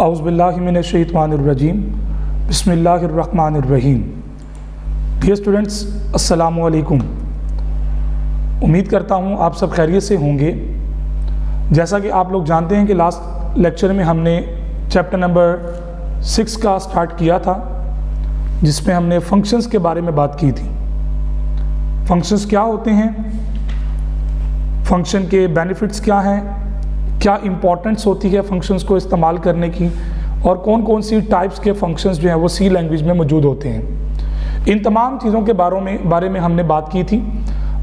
औज़ुबिल्लाहिमिनश्शैतानिर्रजीम बिस्मिल्लाहिर्रहमानिर्रहीम। Dear students, अस्सलामु अलैकुम। उम्मीद करता हूँ आप सब खैरियत से होंगे। जैसा कि आप लोग जानते हैं कि लास्ट लेक्चर में हमने चैप्टर नंबर 6 का स्टार्ट किया था, जिसमें हमने फंक्शंस के बारे में बात की थी। फंक्शंस क्या होते हैं, फंक्शन के बेनिफिट्स क्या हैं, क्या इम्पोर्टेंस होती है फंक्शंस को इस्तेमाल करने की, और कौन कौन सी टाइप्स के फंक्शंस जो हैं वो सी लैंग्वेज में मौजूद होते हैं। इन तमाम चीज़ों के बारे में हमने बात की थी।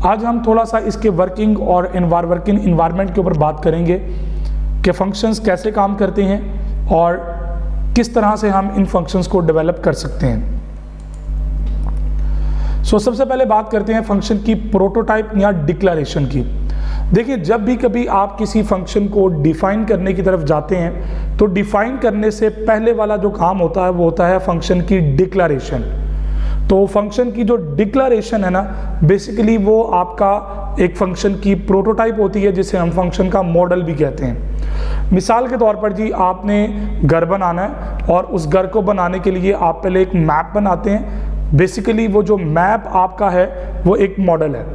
आज हम थोड़ा सा इसके वर्किंग और वर्किंग इन्वायरमेंट के ऊपर बात करेंगे कि फंक्शंस कैसे काम करते हैं और किस तरह से हम इन फंक्शंस को डेवलप कर सकते हैं। सबसे पहले बात करते हैं फंक्शन की प्रोटोटाइप या डिक्लेरेशन की। देखिए, जब भी कभी आप किसी फंक्शन को डिफाइन करने की तरफ जाते हैं तो डिफाइन करने से पहले वाला जो काम होता है वो होता है फंक्शन की डिक्लेरेशन। तो फंक्शन की जो डिक्लेरेशन है ना, बेसिकली वो आपका एक फंक्शन की प्रोटोटाइप होती है, जिसे हम फंक्शन का मॉडल भी कहते हैं। मिसाल के तौर पर जी, आपने घर बनाना है और उस घर को बनाने के लिए आप पहले एक मैप बनाते हैं। बेसिकली वो जो मैप आपका है वो एक मॉडल है,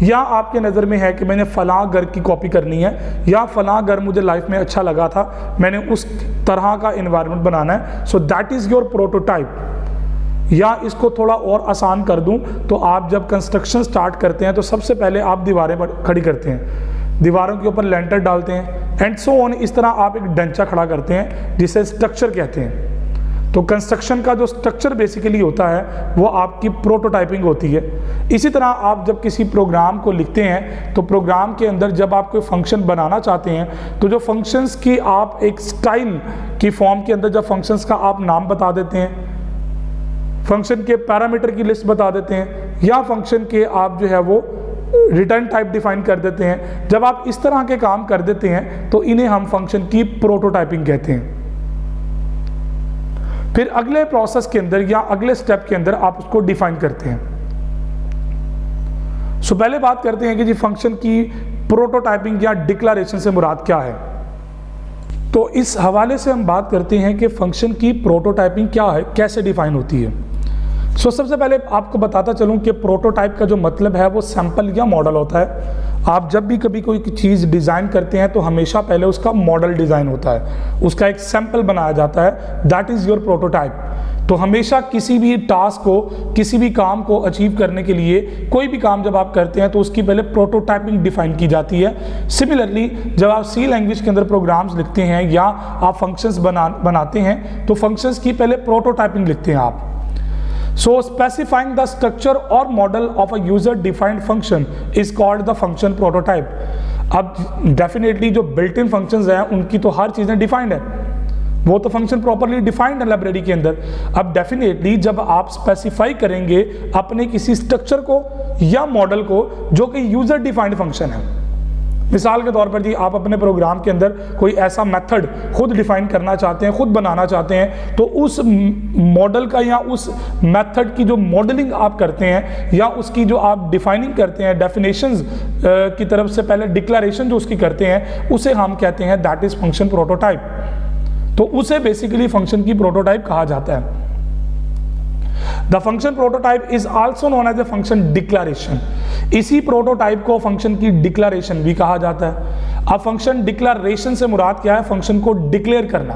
या आपके नज़र में है कि मैंने फ़लाँ घर की कॉपी करनी है, या फ़लाँ घर मुझे लाइफ में अच्छा लगा था, मैंने उस तरह का एनवायरनमेंट बनाना है। So that is your prototype. या इसको थोड़ा और आसान कर दूं तो आप जब कंस्ट्रक्शन स्टार्ट करते हैं तो सबसे पहले आप दीवारें खड़ी करते हैं, दीवारों के ऊपर लेंटर डालते हैं, एंड सो ऑन। इस तरह आप एक ढांचा खड़ा करते हैं जिसे स्ट्रक्चर कहते हैं। तो कंस्ट्रक्शन का जो स्ट्रक्चर बेसिकली होता है वो आपकी प्रोटोटाइपिंग होती है। इसी तरह आप जब किसी प्रोग्राम को लिखते हैं तो प्रोग्राम के अंदर जब आप कोई फंक्शन बनाना चाहते हैं तो जो फंक्शंस की आप एक स्टाइल की फॉर्म के अंदर जब फंक्शंस का आप नाम बता देते हैं, फंक्शन के पैरामीटर की लिस्ट बता देते हैं, या फंक्शन के आप जो है वो रिटर्न टाइप डिफाइन कर देते हैं, जब आप इस तरह के काम कर देते हैं तो इन्हें हम फंक्शन की प्रोटोटाइपिंग कहते हैं। फिर अगले प्रोसेस के अंदर या अगले स्टेप के अंदर आप उसको डिफाइन करते हैं। पहले बात करते हैं कि जी फंक्शन की प्रोटोटाइपिंग या डिक्लेरेशन से मुराद क्या है। तो इस हवाले से हम बात करते हैं कि फंक्शन की प्रोटोटाइपिंग क्या है, कैसे डिफाइन होती है। सबसे पहले आपको बताता चलूं कि प्रोटोटाइप का जो मतलब है वो सैंपल या मॉडल होता है। आप जब भी कभी कोई चीज़ डिज़ाइन करते हैं तो हमेशा पहले उसका मॉडल डिज़ाइन होता है, उसका एक सैंपल बनाया जाता है, दैट इज़ योर प्रोटोटाइप। तो हमेशा किसी भी टास्क को, किसी भी काम को अचीव करने के लिए, कोई भी काम जब आप करते हैं तो उसकी पहले प्रोटोटाइपिंग डिफाइन की जाती है। सिमिलरली जब आप सी लैंग्वेज के अंदर प्रोग्राम्स लिखते हैं या आप फंक्शंस बनाते हैं तो फंक्शंस की पहले प्रोटोटाइपिंग लिखते हैं आप। So specifying the structure or model of a user defined function is called the function prototype। अब डेफिनेटली जो बिल्ट इन फंक्शंस हैं उनकी तो हर चीज़ें डिफाइंड है, वो तो फंक्शन प्रॉपरली डिफाइंड है लाइब्रेरी के अंदर। अब डेफिनेटली जब आप स्पेसिफाई करेंगे अपने किसी स्ट्रक्चर को या मॉडल को जो कि यूजर डिफाइंड फंक्शन है, मिसाल के तौर पर जी आप अपने प्रोग्राम के अंदर कोई ऐसा मेथड खुद डिफाइन करना चाहते हैं, खुद बनाना चाहते हैं, तो उस मॉडल का या उस मेथड की जो मॉडलिंग आप करते हैं या उसकी जो आप डिफाइनिंग करते हैं, डेफिनेशंस की तरफ से पहले डिक्लेरेशन जो उसकी करते हैं, उसे हम कहते हैं दैट इज फंक्शन प्रोटोटाइप। तो उसे बेसिकली फंक्शन की प्रोटोटाइप कहा जाता है। The function prototype is also known as a function declaration। इसी प्रोटोटाइप को फंक्शन की डिक्लेरेशन भी कहा जाता है। अब फंक्शन डिक्लेरेशन से मुराद क्या है? फंक्शन को डिक्लेयर करना,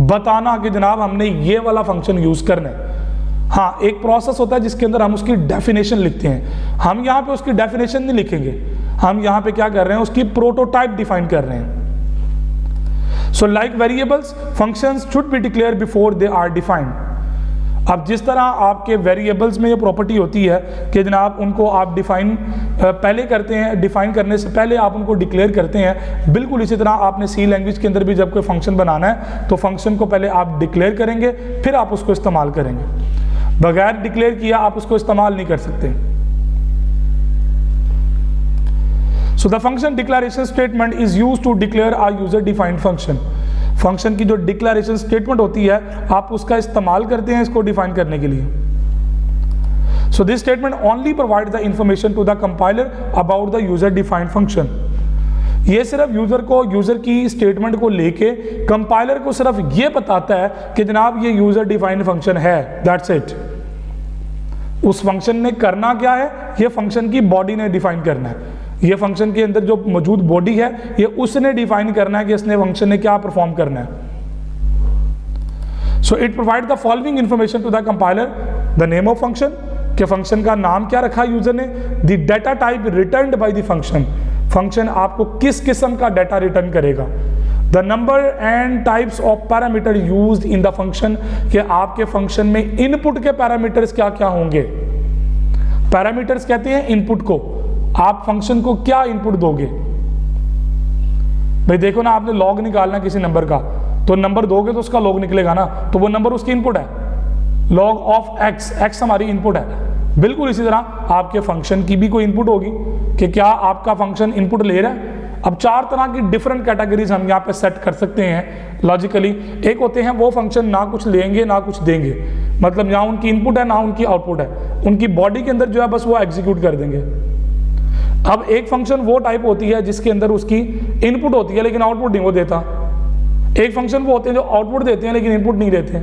बताना कि जनाब हमने ये वाला फंक्शन यूज करना है। हाँ, एक प्रोसेस होता है जिसके अंदर हम उसकी डेफिनेशन लिखते हैं। हम यहाँ पे उसकी डेफिनेशन नहीं लिखेंगे, हम यहाँ पे क्या कर रहे हैं, उसकी प्रोटोटाइप डिफाइन कर रहे हैं। So like variables, functions should be declared before they are defined। अब जिस तरह आपके वेरिएबल्स में ये प्रॉपर्टी होती है कि जनाब उनको आप डिफाइन पहले करते हैं, डिफाइन करने से पहले आप उनको डिक्लेयर करते हैं, बिल्कुल इसी तरह आपने सी लैंग्वेज के अंदर भी जब कोई फंक्शन बनाना है तो फंक्शन को पहले आप डिक्लेयर करेंगे, फिर आप उसको इस्तेमाल करेंगे। बगैर डिक्लेयर किया आप उसको इस्तेमाल नहीं कर सकते। So the function declaration statement is used to declare a user defined function। Function की जो डिक्लेरेशन स्टेटमेंट होती है आप उसका इस्तेमाल करते हैं इसको डिफाइन करने के लिए। So this statement only provides the information to the compiler about the user defined function। ये सिर्फ यूजर की स्टेटमेंट को लेके कंपाइलर को सिर्फ ये बताता है कि जनाब ये यूजर डिफाइंड फंक्शन है, दैट्स इट। उस फंक्शन ने करना क्या है, ये फंक्शन की बॉडी ने डिफाइन करना है। ये फंक्शन के अंदर जो मौजूद बॉडी है ये उसने डिफाइन करना है कि इसने फंक्शन ने क्या परफॉर्म करना है। So it provide the following information to the compiler, the name of function, के फंक्शन का नाम क्या रखा यूजर ने, the data type returned by the function, function आपको किस किस्म का डाटा रिटर्न करेगा, the number and types of parameter used in the function, कि आपके फंक्शन में इनपुट के पैरामीटर्स क्या क्या होंगे। पैरामीटर्स कहते हैं इनपुट को, आप फंक्शन को क्या इनपुट दोगे। भाई देखो ना, आपने लॉग निकालना किसी नंबर का, तो नंबर दोगे तो उसका लॉग निकलेगा ना, तो वो नंबर उसकी इनपुट है। लॉग ऑफ एक्स, एक्स हमारी इनपुट है। बिल्कुल इसी तरह आपके फंक्शन की भी कोई इनपुट होगी कि क्या आपका फंक्शन इनपुट ले रहा है। अब चार तरह की डिफरेंट कैटेगरीज हम यहाँ पे सेट कर सकते हैं लॉजिकली। एक होते हैं वो फंक्शन ना कुछ लेंगे ना कुछ देंगे, मतलब ना उनकी इनपुट है ना उनकी आउटपुट है, उनकी बॉडी के अंदर जो है बस वो एग्जीक्यूट कर देंगे। अब एक फंक्शन वो टाइप होती है जिसके अंदर उसकी इनपुट होती है लेकिन आउटपुट नहीं वो देता। एक फंक्शन वो होते हैं जो आउटपुट देते हैं लेकिन इनपुट नहीं देते,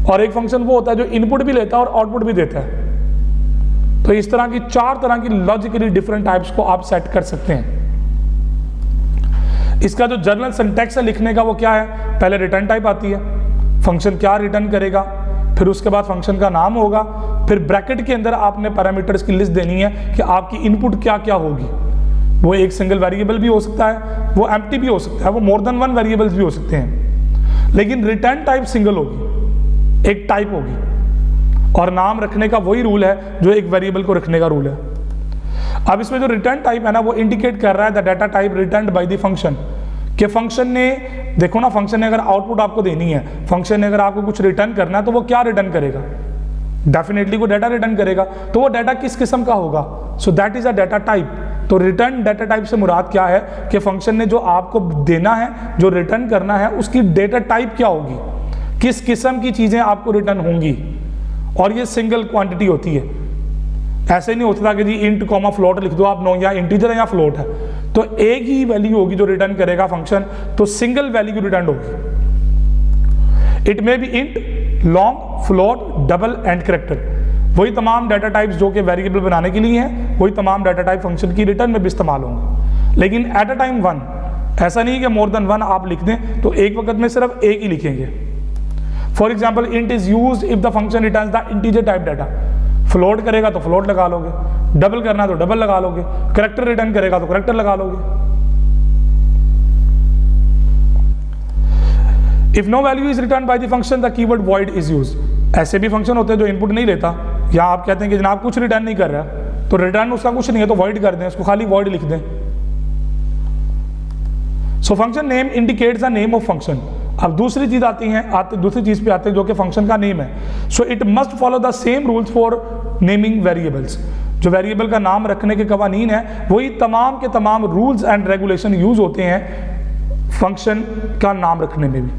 और एक फंक्शन वो होता है जो इनपुट भी लेता है और आउटपुट भी देता है। तो इस तरह की चार तरह की लॉजिकली डिफरेंट टाइप्स को आप सेट कर सकते हैं। इसका जो जनरल सिंटैक्स है लिखने का वो क्या है, पहले रिटर्न टाइप आती है, फंक्शन क्या रिटर्न करेगा, फिर उसके बाद फंक्शन का नाम होगा, फिर ब्रैकेट के अंदर आपने पैरामीटर्स की लिस्ट देनी है कि आपकी इनपुट क्या क्या होगी। वो एक सिंगल वेरिएबल भी हो सकता है, वो एम्प्टी भी हो सकता है, वो मोर देन वन वेरिएबल्स भी हो सकते हैं, लेकिन रिटर्न टाइप सिंगल होगी, एक टाइप होगी। और नाम रखने का वही रूल है जो एक वेरिएबल को रखने का रूल है। अब इसमें जो रिटर्न टाइप है ना, वो इंडिकेट कर रहा है the data type returned by the function, कि फंक्शन ने, देखो ना, फंक्शन ने अगर आउटपुट आपको देनी है, फंक्शन ने अगर आपको कुछ रिटर्न करना है तो वो क्या रिटर्न करेगा, डेफिनेटली वो डाटा रिटर्न करेगा। तो वो डाटा किस किस्म का होगा, so that is a data type. तो रिटर्न डाटा टाइप से मुराद क्या है कि फंक्शन ने जो आपको देना है, जो रिटर्न करना है, उसकी डाटा टाइप क्या होगी, किस किस्म की चीजें आपको रिटर्न होंगी। और ये सिंगल क्वांटिटी होती है, ऐसे नहीं होता कि जी इंट कॉमा फ्लोट लिख दो आप, नो, या इंटीजर है या फ्लोट है, तो एक ही वैल्यू होगी जो रिटर्न करेगा फंक्शन, तो सिंगल वैल्यू रिटर्न होगी। It may be int, long, float, double and character, वही तमाम डाटा टाइप्स जो कि वेरिएबल बनाने के लिए हैं, वही तमाम डाटा टाइप फंक्शन की रिटर्न में भी इस्तेमाल होंगे। लेकिन एट अ टाइम वन, ऐसा नहीं कि मोर देन वन आप लिख दें तो एक वक्त में सिर्फ एक ही लिखेंगे। For example, int is used if the function returns the integer type data, float करेगा तो फ्लोट लगा लोगे, डबल करना तो डबल लगा लोगे, कैरेक्टर रिटर्न करेगा तो कैरेक्टर लगा लोगे। If no value is return by the function the keyword void is used. ऐसे भी फंक्शन होते हैं जो इनपुट नहीं लेता, या आप कहते हैं कि जनाब कुछ रिटर्न नहीं कर रहा, तो रिटर्न उसका कुछ नहीं है तो void कर दें, उसको खाली void लिख दें। So function name indicates the name of function. अब दूसरी चीज दूसरी चीज पे आते हैं जो कि फंक्शन का नेम है। So it must follow the same rules for naming variables. जो वेरिएबल का नाम रखने के कवानीन है वही तमाम के तमाम रूल्स एंड रेगुलेशन यूज होते हैं फंक्शन का नाम रखने में भी।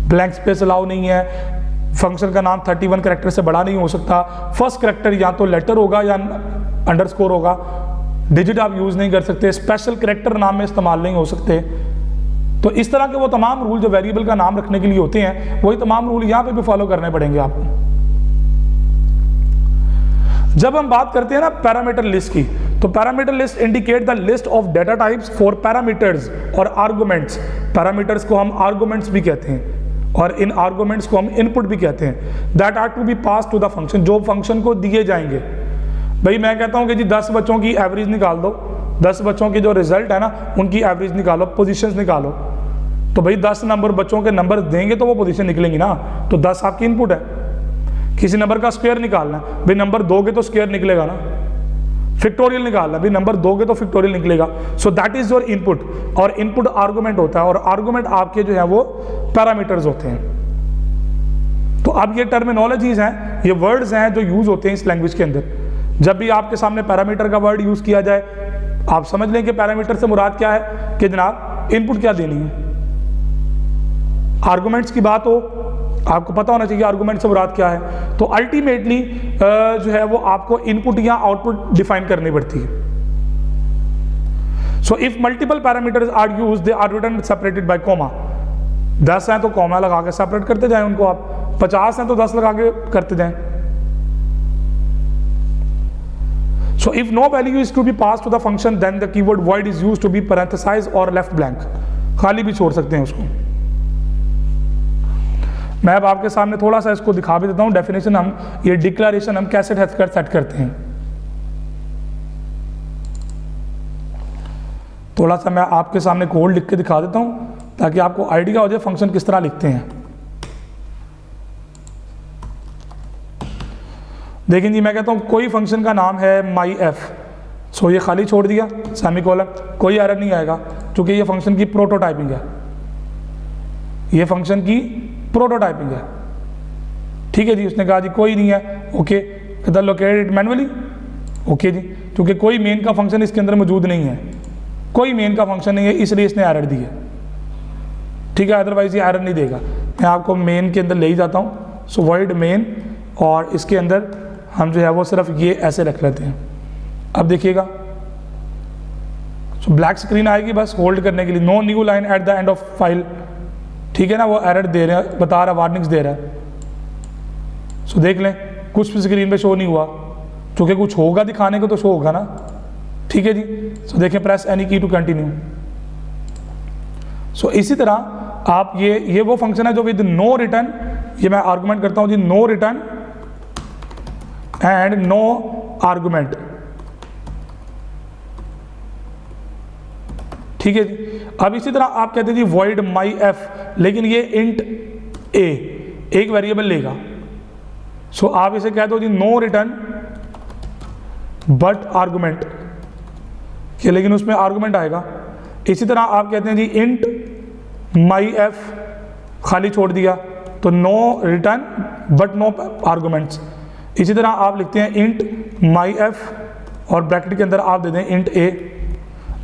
ब्लैंक स्पेस अलाउ नहीं है, फंक्शन का नाम 31 कैरेक्टर से बड़ा नहीं हो सकता, फर्स्ट कैरेक्टर या तो लेटर होगा या अंडरस्कोर होगा, डिजिट आप यूज नहीं कर सकते, स्पेशल कैरेक्टर नाम में इस्तेमाल नहीं हो सकते। तो इस तरह के वो तमाम रूल जो वेरिएबल का नाम रखने के लिए होते हैं वही तमाम रूल यहाँ पे भी फॉलो करने पड़ेंगे आपको। जब हम बात करते हैं ना पैरामीटर लिस्ट की, तो parameter list indicate the list of data types for parameters और आर्गुमेंट्स। पैरामीटर्स को हम आर्गुमेंट्स भी कहते हैं और इन आर्गुमेंट्स को हम इनपुट भी कहते हैं, that are to be pass to the function, जो फंक्शन को दिए जाएंगे। भाई मैं कहता हूँ कि जी 10 बच्चों की एवरेज निकाल दो, 10 बच्चों की जो रिजल्ट है ना उनकी एवरेज निकालो, पोजीशंस निकालो, तो भाई 10 नंबर बच्चों के नंबर देंगे तो वो पोजीशन निकलेंगी ना, तो 10 आपकी इनपुट है। किसी नंबर का स्क्वायर निकालना है, भाई नंबर दोगे तो स्क्वायर निकलेगा ना, फैक्टोरियल निकालना, भाई नंबर दोगे तो फैक्टोरियल निकलेगा। So that is your input, और इनपुट आर्गुमेंट होता है, और आर्गुमेंट आपके जो है वो पैरामीटर्स होते हैं। तो अब ये टर्मिनोलॉजीज हैं, ये वर्ड्स हैं जो यूज होते हैं इस लैंग्वेज के अंदर। जब भी आपके सामने पैरामीटर का वर्ड यूज किया जाए, आप समझ लें कि पैरामीटर से मुराद क्या है कि जनाब इनपुट क्या देनी है। आर्गुमेंट्स की बात हो, आपको पता होना चाहिए आर्गुमेंट से मुराद क्या है। तो अल्टीमेटली जो है वो आपको इनपुट या आउटपुट डिफाइन करनी पड़ती है। So if multiple parameters are used they are written separated by comma. 10 हैं तो कॉमा लगा के सेपरेट करते जाएं उनको आप, 50 हैं तो 10 लगा के करते जाएं। So if no value is to be passed to the function, then the keyword void is used to be parenthesized or left blank। खाली भी छोड़ सकते हैं उसको। मैं अब आपके सामने थोड़ा सा इसको दिखा भी देता हूँ। डेफिनेशन हम, ये डिक्लेरेशन हम कैसे सेट करते हैं। थोड़ा सा मैं आपके सामने कोड लिख के दिखा देता हूँ ताकि आपको आइडिया हो जाए फंक्शन किस तरह लिखते हैं। देखें जी, मैं कहता हूँ कोई फंक्शन का नाम है माई एफ, सो ये खाली छोड़ दिया सेमीकोलन, कोई एरर नहीं आएगा क्योंकि ये फंक्शन की प्रोटोटाइपिंग है। ये फंक्शन की प्रोटोटाइपिंग है, ठीक है जी। उसने कहा जी कोई नहीं है, ओके, कहता लोकेट इट मैनुअली, ओके जी, क्योंकि कोई मेन का फंक्शन इसके अंदर मौजूद नहीं है, कोई मेन का फंक्शन नहीं है, इसलिए इसने एरर दी है, ठीक है। अदरवाइज ये एरर नहीं देगा। मैं आपको मेन के अंदर ले ही जाता हूँ। सो वॉइड मेन, और इसके अंदर हम जो है वो सिर्फ ये ऐसे रख लेते हैं। अब देखिएगा, सो ब्लैक स्क्रीन आएगी बस होल्ड करने के लिए, no new line at the end of file, ठीक है ना। वो एरर दे रहे हैं, बता रहा, वार्निंग्स दे रहा है। सो देख लें, कुछ भी स्क्रीन पे शो नहीं हुआ, क्योंकि कुछ होगा दिखाने को तो शो होगा ना, ठीक है जी। सो देखें, प्रेस एनी की टू कंटिन्यू। सो इसी तरह आप ये वो फंक्शन है जो विद नो रिटर्न, ये मैं आर्गुमेंट करता हूं जी, no return and no argument, ठीक है जी। अब इसी तरह आप कहते हैं जी वॉइड माई एफ, लेकिन ये इंट ए एक वेरिएबल लेगा। सो आप इसे कह दो जी नो रिटर्न बट आर्गुमेंट, कि लेकिन उसमें आर्गुमेंट आएगा। इसी तरह आप कहते हैं जी इंट माई एफ, खाली छोड़ दिया तो no return but no arguments. इसी तरह आप लिखते हैं इंट माई एफ और ब्रैकेट के अंदर आप दे दें इंट ए।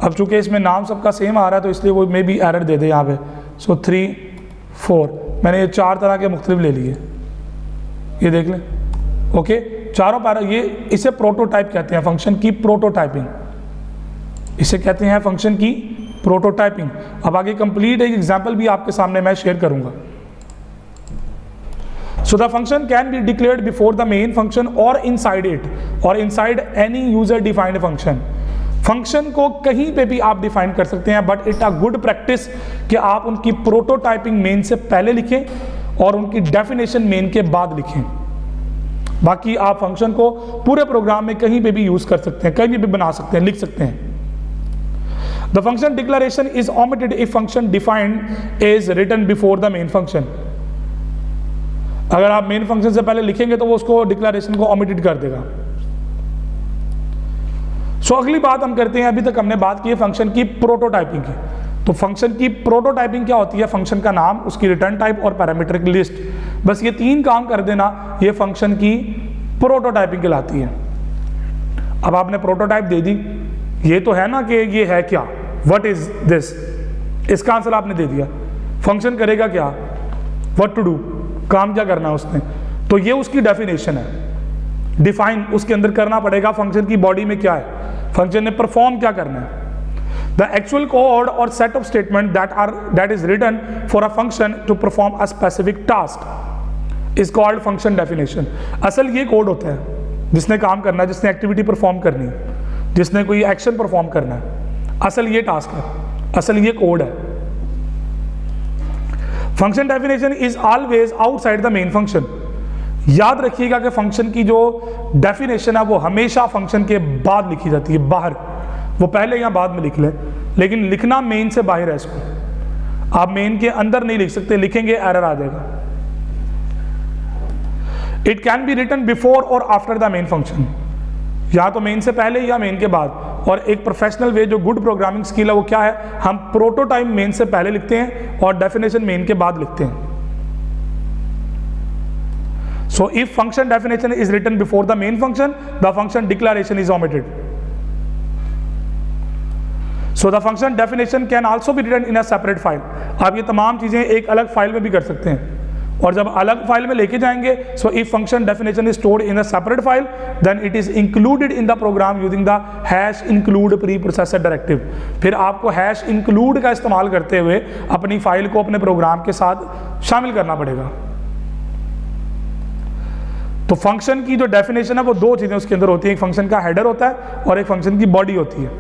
अब चूंकि इसमें नाम सबका सेम आ रहा है तो इसलिए वो मे बी एरर दे दे यहाँ पे। सो 3 4 मैंने ये 4 तरह के मुख्तलिफ ले लिए, ये देख लें, ओके। चारों पैरा, ये इसे प्रोटोटाइप कहते हैं, फंक्शन की प्रोटोटाइपिंग, इसे कहते हैं फंक्शन की प्रोटोटाइपिंग। अब आगे कंप्लीट एक एग्जांपल भी आपके सामने मैं शेयर करूंगा। So the function can be declared before the main function or inside it or inside any user defined function। Function को कहीं पे भी आप डिफाइन कर सकते हैं, but it a good practice कि आप उनकी प्रोटोटाइपिंग मेन से पहले लिखें और उनकी डेफिनेशन मेन के बाद लिखें। बाकी आप फंक्शन को पूरे प्रोग्राम में कहीं पे भी यूज कर सकते हैं, कहीं भी बना सकते हैं, लिख सकते हैं। The function declaration is omitted if function defined is written before the main function। अगर आप मेन फंक्शन से पहले लिखेंगे तो वो उसको डिक्लेरेशन को ओमिटेड कर देगा। सो अगली बात हम करते हैं, अभी तक हमने बात की है फंक्शन की प्रोटोटाइपिंग की। तो फंक्शन की प्रोटोटाइपिंग क्या होती है? फंक्शन का नाम, उसकी रिटर्न टाइप और पैरामीटर की लिस्ट, बस ये 3 काम कर देना, ये फंक्शन की प्रोटोटाइपिंग कहलाती है। अब आपने प्रोटोटाइप दे दी, ये तो है ना कि ये है क्या, व्हाट इज दिस, इसका आंसर आपने दे दिया। फंक्शन करेगा क्या, व्हाट टू डू, काम क्या करना है उसने, तो ये उसकी डेफिनेशन है। डिफाइन उसके अंदर करना पड़ेगा फंक्शन की बॉडी में क्या है, फंक्शन ने परफॉर्म क्या करना है। द एक्चुअल कोड और set of statement that is written for a function to perform a specific task is called function definition. असल ये कोड होता है जिसने काम करना है, जिसने एक्टिविटी परफॉर्म करनी है, जिसने कोई एक्शन परफॉर्म करना है, असल ये टास्क है, असल ये कोड है। Function definition is always outside the main function. याद रखिएगा कि फंक्शन की जो डेफिनेशन है वो हमेशा फंक्शन के बाद लिखी जाती है, बाहर, वो पहले या बाद में लिख ले, लेकिन लिखना मेन से बाहर है। इसको आप मेन के अंदर नहीं लिख सकते, लिखेंगे एरर आ जाएगा। It can be written before और आफ्टर द मेन फंक्शन, या तो मेन से पहले या मेन के बाद। और एक प्रोफेशनल वे जो गुड प्रोग्रामिंग स्किल है वो क्या है, हम प्रोटोटाइप मेन से पहले लिखते हैं और डेफिनेशन मेन के बाद लिखते हैं। So if function definition is written before the main function, the function declaration is omitted. So the function definition can also be written in a separate file. आप ये तमाम चीजें एक अलग फाइल में भी कर सकते हैं, और जब अलग फाइल में लेके जाएंगे, so if function definition is stored in a separate file then it is included in the program using the hash include pre processor directive. फिर आपको हैश इंक्लूड का इस्तेमाल करते हुए अपनी फाइल को अपने प्रोग्राम के साथ शामिल करना पड़ेगा। तो फंक्शन की जो डेफिनेशन है वो दो चीजें उसके अंदर होती है, एक फंक्शन का हेडर होता है और एक फंक्शन की बॉडी होती है।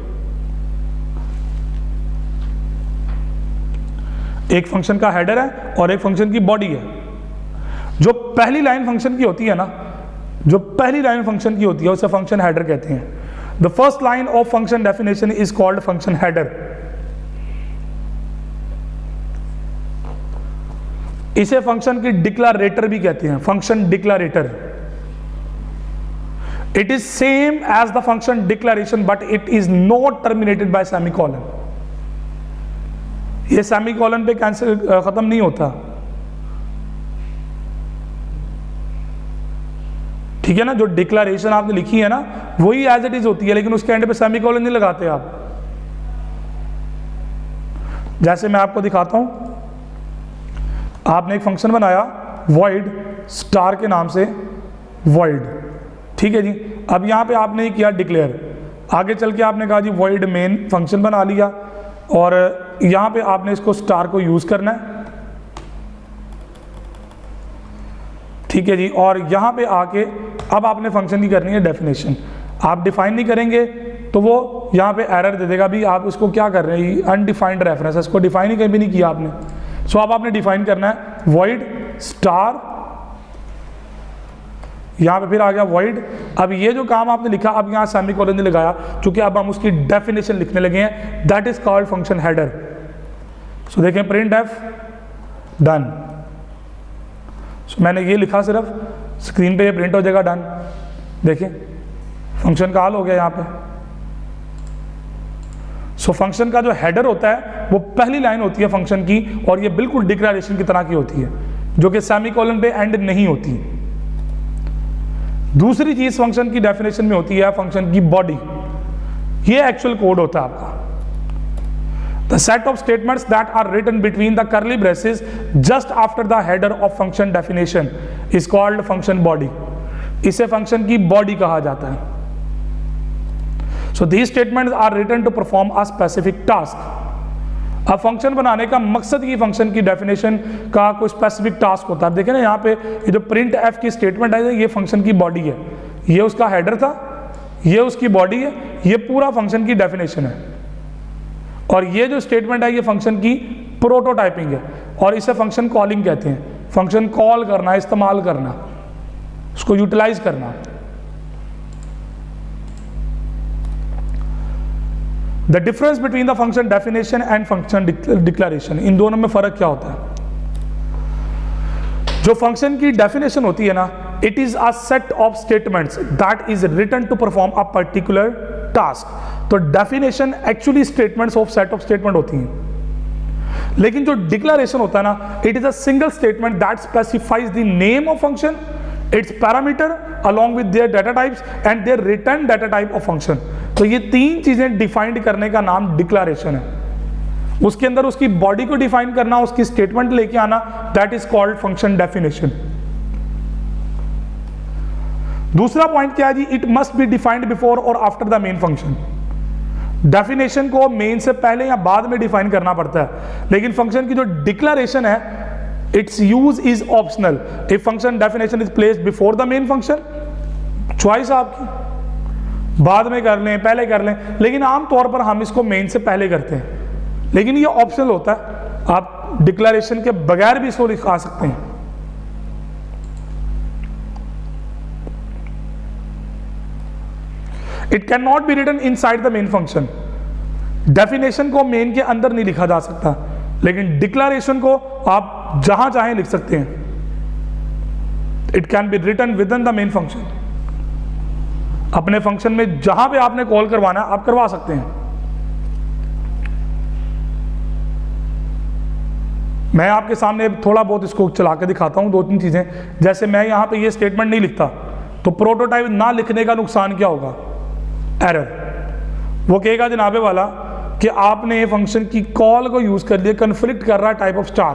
एक फंक्शन का हेडर है और एक फंक्शन की बॉडी है। जो पहली लाइन फंक्शन की होती है ना, जो पहली लाइन फंक्शन की होती है उसे फंक्शन हेडर कहते हैं। The first line of function definition is called function header. इसे फंक्शन की डिक्लारेटर भी कहते हैं, function declarator. It is same as the function declaration but it is not terminated by semicolon. ये सेमीकोलन पे cancel खत्म नहीं होता, ठीक है ना। जो डिक्लेरेशन आपने लिखी है ना वही एज इट इज होती है, लेकिन उसके एंड पे सेमीकोलन नहीं लगाते आप। जैसे मैं आपको दिखाता हूं, आपने एक फंक्शन बनाया void स्टार के नाम से void, ठीक है जी। अब यहां पे आपने किया डिक्लेयर, आगे चल के आपने कहा जी void मेन फंक्शन बना लिया और यहां पे आपने इसको स्टार को यूज करना है, ठीक है जी। और यहां पे आके अब आपने फंक्शन की करनी है डेफिनेशन। आप डिफाइन नहीं करेंगे तो वो यहां पे एरर दे देगा, भी आप इसको क्या कर रहे हैं, अनडिफाइंड रेफरेंस है, इसको डिफाइन ही कहीं भी नहीं किया आपने। सो अब आपने डिफाइन करना है void स्टार, यहां पे फिर आ गया void। अब ये जो काम आपने लिखा, अब यहां सेमीकोलन नहीं लगाया क्योंकि अब हम उसकी डेफिनेशन लिखने लगे हैं, that is called function header. So देखें प्रिंट एफ डन। सो मैंने ये लिखा, सिर्फ स्क्रीन पे ये प्रिंट हो जाएगा डन। देखिए फंक्शन का हाल हो गया यहाँ पे। सो फंक्शन का जो हेडर होता है वो पहली लाइन होती है फंक्शन की, और ये बिल्कुल डिक्लेरेशन की तरह की होती है जो कि सेमीकोलन पे एंड नहीं होती। दूसरी चीज फंक्शन की डेफिनेशन में होती है फंक्शन की बॉडी। ये एक्चुअल कोड होता है आपका, the set of statements that are written between the curly braces just after the header of function definition is called function body। इसे फंक्शन की बॉडी कहा जाता है। So these statements are written to perform a specific task। अब function बनाने का मकसद की फंक्शन की डेफिनेशन का कोई स्पेसिफिक टास्क होता है। देखें ना यहाँ पे ये जो प्रिंट एफ की स्टेटमेंट है ये फंक्शन की बॉडी है, ये उसका हेडर था, ये उसकी बॉडी है, ये पूरा फंक्शन की डेफिनेशन है। और ये जो स्टेटमेंट है ये फंक्शन की प्रोटोटाइपिंग है और इसे फंक्शन कॉलिंग कहते हैं। फंक्शन कॉल करना, इस्तेमाल करना, उसको यूटिलाइज करना। The difference between the function definition and function declaration, इन दोनों में फर्क क्या होता है? जो फंक्शन की डेफिनेशन होती है ना, it is a set of statements that is written to perform a particular task. तो definition actually statements of set of statement होती हैं, लेकिन जो डिक्लेरेशन होता है ना, it is a single statement that specifies the name of function, its parameter along with their data types and their return data type of function। तो ये तीन चीजें डिफाइंड करने का नाम डिक्लेरेशन है। उसके अंदर उसकी बॉडी को डिफाइन करना, उसकी स्टेटमेंट लेके आना, that is called function definition. दूसरा पॉइंट क्या है जी, it must be defined before और after the main function. Definition को मेन से पहले या बाद में डिफाइन करना पड़ता है, लेकिन फंक्शन की जो डिक्लेरेशन है its use is optional if function definition is placed before the main function। Choice आपकी, बाद में कर लें, पहले कर लें, लेकिन आमतौर पर हम इसको मेन से पहले करते हैं, लेकिन ये ऑप्शनल होता है। आप डिक्लेरेशन के बगैर भी इसको लिखा सकते हैं। It can not be written inside the main function. Definition को मेन के अंदर नहीं लिखा जा सकता, लेकिन डिक्लेरेशन को आप जहां चाहें लिख सकते हैं। It can be written within the main function. अपने फंक्शन में जहां पे आपने कॉल करवाना है आप करवा सकते हैं। मैं आपके सामने थोड़ा बहुत इसको चला के दिखाता हूं, दो तीन चीजें। जैसे मैं यहां पे ये स्टेटमेंट नहीं लिखता तो प्रोटोटाइप ना लिखने का नुकसान क्या होगा? एरर। वो कहेगा जनाबे वाला कि आपने फंक्शन की कॉल को यूज कर लिया, कन्फ्लिक्ट कर रहा है टाइप ऑफ स्टार,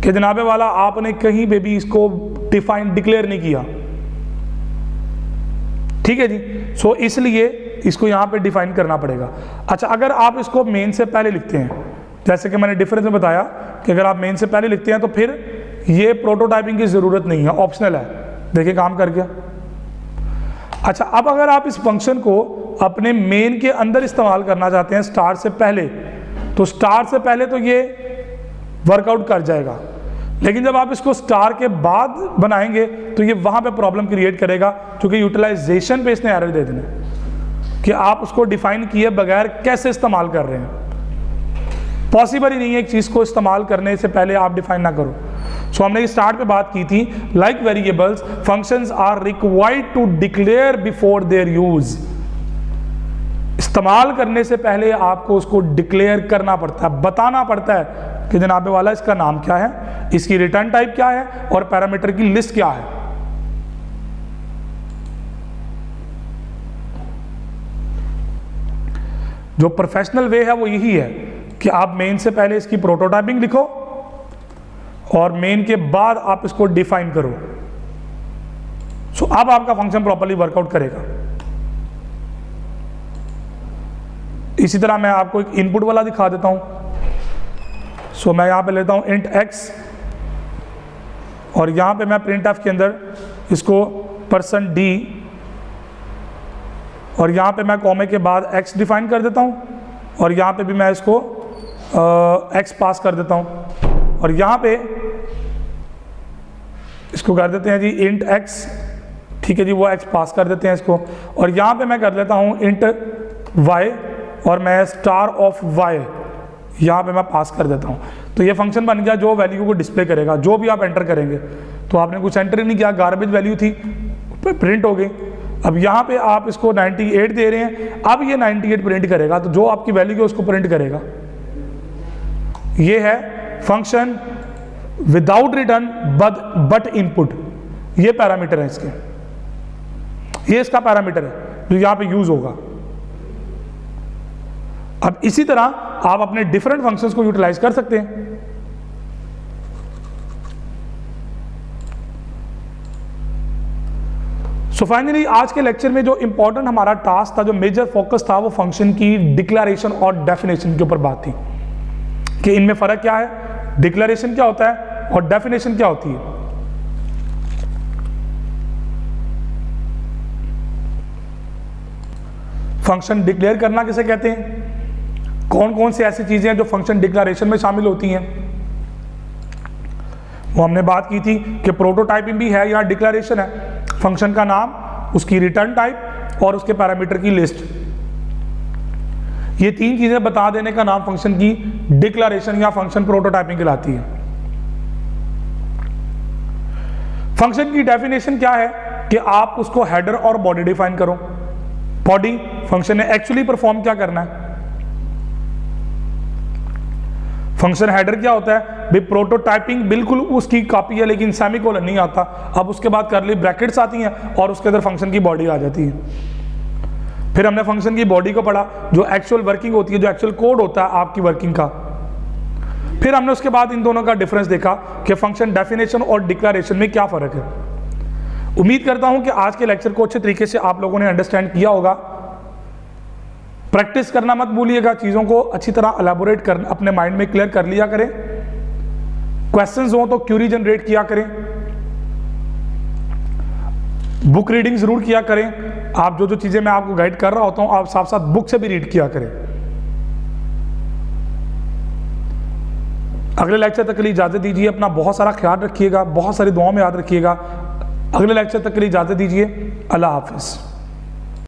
कि जनाबे वाला आपने कहीं पे भी इसको डिक्लेयर नहीं किया, ठीक है जी। सो इसलिए इसको यहाँ पे डिफाइन करना पड़ेगा। अच्छा, अगर आप इसको मेन से पहले लिखते हैं, जैसे कि मैंने डिफरेंस में बताया कि अगर आप मेन से पहले लिखते हैं तो फिर ये प्रोटोटाइपिंग की ज़रूरत नहीं है, ऑप्शनल है। देखिए काम कर गया। अच्छा, अब अगर आप इस फंक्शन को अपने मेन के अंदर इस्तेमाल करना चाहते हैं स्टार से पहले, तो स्टार से पहले तो ये वर्कआउट कर जाएगा, लेकिन जब आप इसको स्टार के बाद बनाएंगे तो ये वहाँ पे प्रॉब्लम क्रिएट करेगा, क्योंकि यूटिलाइजेशन पे इसने एरर दे देना कि आप उसको डिफाइन किए बगैर कैसे इस्तेमाल कर रहे हैं। पॉसिबल ही नहीं है एक चीज़ को इस्तेमाल करने से पहले आप डिफाइन ना करो। सो हमने स्टार्ट पे बात की थी, like variables functions are required to declare before their use. इस्तेमाल करने से पहले आपको उसको डिक्लेयर करना पड़ता है, बताना पड़ता है कि जनाबे वाला इसका नाम क्या है, इसकी रिटर्न टाइप क्या है और पैरामीटर की लिस्ट क्या है। जो प्रोफेशनल वे है वो यही है कि आप मेन से पहले इसकी प्रोटोटाइपिंग लिखो और मेन के बाद आप इसको डिफाइन करो। सो अब आपका फंक्शन प्रॉपर्ली वर्कआउट करेगा। इसी तरह मैं आपको एक इनपुट वाला दिखा देता हूं। सो मैं यहां पे लेता हूं इंट x और यहां पे मैं प्रिंट एफ के अंदर इसको %d और यहां पे मैं कॉमे के बाद x डिफाइन कर देता हूं और यहां पे भी मैं इसको x पास कर देता हूं और यहां पे इसको कर देते हैं जी इंट x, ठीक है जी, वो x पास कर देते हैं इसको और यहां पे मैं कर लेता हूं इंट y और मैं स्टार ऑफ y यहाँ पे मैं पास कर देता हूँ। तो ये फंक्शन बन गया जो वैल्यू को डिस्प्ले करेगा, जो भी आप एंटर करेंगे। तो आपने कुछ एंटर ही नहीं किया, गार्बेज वैल्यू थी, प्रिंट हो गई। अब यहाँ पे आप इसको 98 दे रहे हैं, अब ये 98 प्रिंट करेगा, तो जो आपकी वैल्यू है उसको प्रिंट करेगा। ये है function without return but input, ये पैरामीटर है इसके, ये इसका पैरामीटर है जो यहाँ पे यूज होगा। अब इसी तरह आप अपने डिफरेंट फंक्शंस को यूटिलाइज कर सकते हैं। सो फाइनली आज के लेक्चर में जो इंपॉर्टेंट हमारा टास्क था, जो मेजर फोकस था, वो फंक्शन की डिक्लेरेशन और डेफिनेशन के ऊपर बात थी कि इनमें फर्क क्या है, डिक्लेरेशन क्या होता है और डेफिनेशन क्या होती है। फंक्शन डिक्लेयर करना किसे कहते हैं, कौन कौन सी ऐसी चीजें हैं जो फंक्शन डिक्लेरेशन में शामिल होती हैं, वो हमने बात की थी कि प्रोटोटाइपिंग भी है या डिक्लेरेशन है। फंक्शन का नाम, उसकी रिटर्न टाइप और उसके पैरामीटर की लिस्ट, ये तीन चीजें बता देने का नाम फंक्शन की डिक्लेरेशन या फंक्शन प्रोटोटाइपिंग कहलाती है। फंक्शन की डेफिनेशन क्या है कि आप उसको हेडर और बॉडी डिफाइन करो। बॉडी, फंक्शन ने एक्चुअली परफॉर्म क्या करना है। फंक्शन हेडर क्या होता है भाई, प्रोटोटाइपिंग बिल्कुल उसकी कॉपी है लेकिन सेमीकोलन नहीं आता। अब उसके बाद करली ब्रैकेट्स आती हैं और उसके अंदर फंक्शन की बॉडी आ जाती है। फिर हमने फंक्शन की बॉडी को पढ़ा, जो एक्चुअल वर्किंग होती है, जो एक्चुअल कोड होता है आपकी वर्किंग का। फिर हमने उसके बाद इन दोनों का डिफरेंस देखा कि फंक्शन डेफिनेशन और डिक्लेरेशन में क्या फर्क है। उम्मीद करता हूं कि आज के लेक्चर को अच्छे तरीके से आप लोगों ने अंडरस्टैंड किया होगा। प्रैक्टिस करना मत भूलिएगा, चीज़ों को अच्छी तरह एलैबोरेट कर अपने माइंड में क्लियर कर लिया करें। क्वेश्चंस हो तो क्यूरी जनरेट किया करें, बुक रीडिंग जरूर किया करें। आप जो जो चीज़ें मैं आपको गाइड कर रहा होता हूं, आप साथ साथ बुक से भी रीड किया करें। अगले लेक्चर तक के लिए इजाज़त दीजिए, अपना बहुत सारा ख्याल रखिएगा, बहुत सारी दुआओं में याद रखिएगा। अगले लेक्चर तक के लिए इजाज़त दीजिए, अल्लाह हाफिज़।